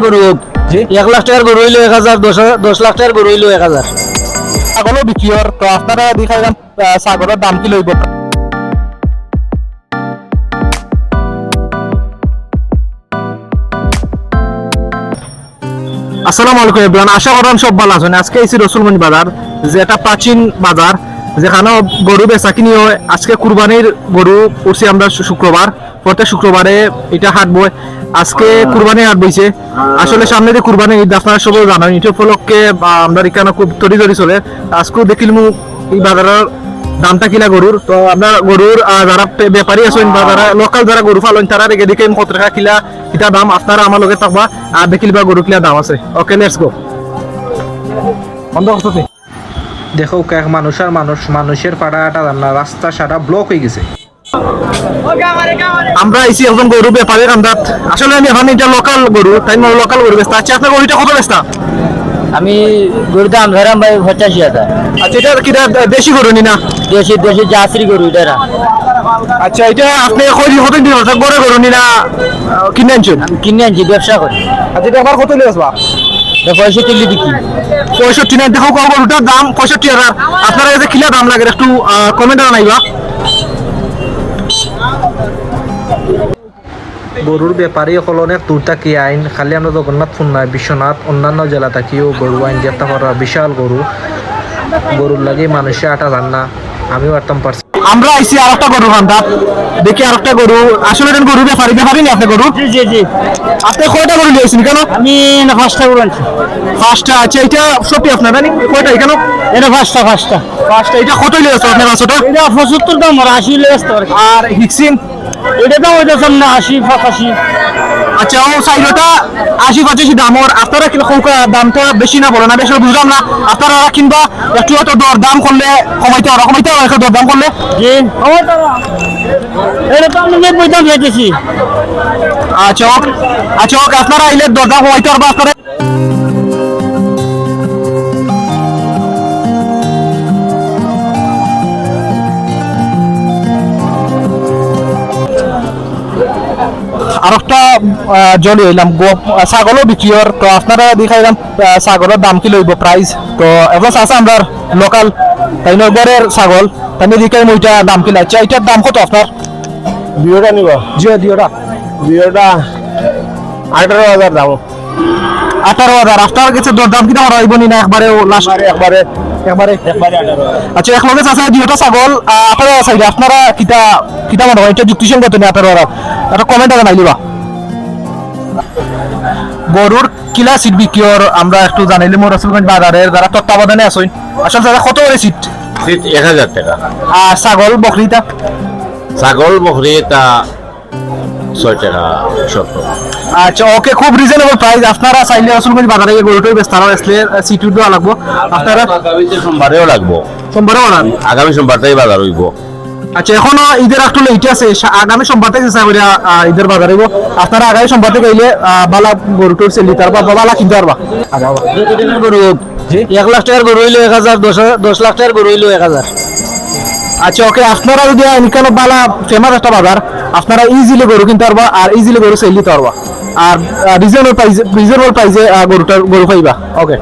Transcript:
গরু 1 লাখ টাকার গরু হইলো 1000, 10 লাখ টাকার গরু হইলো 1000। ছাগলও বিক্রি হর, তো আপনারা দেখাইলাম ছাগলের দাম কি লইব। আসসালামু আলাইকুম এভরিওয়ান, আশা করেন সব ভালো আছেন। আজকে এসেছি রসুলগঞ্জ বাজার, যেটা প্রাচীন বাজার, যেখানে গরু বেচা কিনি হয়। আজকে কুরবানির গরু উঠছি আমরা শুক্রবার, প্রত্যেক শুক্রবারে এটা হাট বয়। আজকে কুরবানির হাট বইছে। আসলে সামনে যে কুরবানির ঈদ আপনারা সবাই জানেন, এটা উপলক্ষে আমরা এখানে খুব তরি চলে। আজকেও দেখিলাম এই বাজারের দামটা কিলা গরুর। তো আমরা গরুর যারা ব্যাপারী আছেন বা যারা লোকাল যারা গরু ফালেন তারা রেগে দেখে কত টাকা কিলা কিতা দাম আপনারা আমার লগে থাকবা আর দেখিলবা গরু কিলা দাম আছে। ওকে, লেটস গো। বন্ধ করতেছি। দেখো এক মানুষ আর মানুষের পাড়াটা রাস্তা সারা ব্লক হয়ে গেছে। আমরা আইছি একজন গরু ব্যাপারীর আন্দাত। আসলে আমি এখন এটা লোকাল গরু, তাই লোকাল গরু বেচতে আচ্ছা। আপনার গরুটা কত বেচতা? আমি গরুর দাম ধরাম ভাই 85,000। আচ্ছা, এটা কিটা দেশি গরু নি না? দেশি জার্সি গরু এটা না। আচ্ছা, এটা আপনি কতদিন দিন হচ্ছে গরু গরু নি না কিনে আনছেন? আমি কিনে আনছি, ব্যবসা করি। আচ্ছা, এটা আবার কত লিয়ে আসবা? 65 বিক্রি। 65 না? দেখো গরুটার দাম 65,000। আপনারা যে কিলা দাম লাগে একটু কমেন্টে জানাইবা। গরুর ব্যাপারী হল অনেক দূর থাকি আইন, খালি আমরা জগন্নাথ ফুন্নাই বিশ্বনাথ অন্যান্য জেলা থাকিও গরু আইন যেতে পারা বিশাল গরুর লাগে মানুষে আটা জান না, আমিও আটতাম পারছি। আমরা আইছি আর একটা গরু খান্দাত, দেখি আর একটা গরু। আসলে গরু ব্যাপারী নি আপনি গরু? জি জি জি। আপনি কয়টা গরু নিয়েছেন কেন? আমি 5টা গরু আনছি। 5টা? আচ্ছা, এটা সত্যি আপনার জানি কয়টা এখানে? এটা 5টা। এটা কত লিয়েছে আপনার? 500টা? এটা 75 দাম আর 80 লেস তো। আর হিক্সিন এটা দাম হইতেছে না 80-85। আচ্ছা, ও সাইডটা 80-85 দাম। ওর আপনারা কিরকম দামটা বেশি না বলে না? বেশি বুঝলাম না। আপনারা কিংবা একটু হয়তো দর দাম করলে কমাইতে একটু দর দাম করলে। জি এটা তো আমি 90 দাম চাইতেছি। আচ্ছা ওকে, আপনারা আইলে দর দাম কমাইতে পারবো আপনারা। আর একটা জলি হইলাম ছাগলও বিক্রি হর, তো আপনারা দেখাইলাম ছাগলের দাম কি লইব প্রাইস। তো এখন আছে আমরা লোকাল তাই নগরের ছাগল, তাই দেখাই ওইটা দাম কি লাগছে। এটার দাম কত আপনার? দুইটা নিব। জিও দিওটা 18,000 দাম। 18,000। আপনার কাছে দর দাম কিনা হইব নি না একবারে লাস্ট? একবারে। আচ্ছা, এক লগে আছে দুইটা ছাগল 18,000 চাইলে আপনারা কিতা মনে হয় এটা যুক্তিসঙ্গত নেই? 18,000 একটা কমেন্ট আগে নাইলিবা। গরুর কিলা সিট বিক্রির আমরা একটু জানাইলে মোর রসুলগঞ্জ বাজারের যারা তত্ত্বাবধানে আছেন, আসলে তারা কত করে সিট? সিট 1,000 টাকা। আর ছাগল বকরিটা? ছাগল বকরি তা 6 টাকা 70। আচ্ছা ওকে, খুব রিজনেবল প্রাইস। আপনারা চাইলে রসুলগঞ্জ বাজারে গরুটাই বেশ তারা আসলে সিট দেওয়া লাগবো। আপনারা আগামীতে সোমবারেও লাগবো। সোমবারে বানান? আগামী সোমবারটাই বাজার হইব। আচ্ছা, এখনো ঈদের একটু লেট আছে। আগামী সোমবার থেকে ঈদের বাজার হইব। আপনারা আগামী সোমবার থেকে এলে বালা গরুটোর সেল দিতে পারবা, বালা কিনতে পারবা। গরু 1 লাখ টাকার গরু হইলো 1000, 10 লাখ টাকার গরু হইলো 1000। আচ্ছা ওকে, আপনারা যদি এখানে বালা ফেমাস একটা বাজার, আপনারা ইজিলি গরু কিনতে পারবা আর ইজিলি গরু সেল দিতে পারবা আর রিজনেবল প্রাইসে গরু পাইবা। ওকে।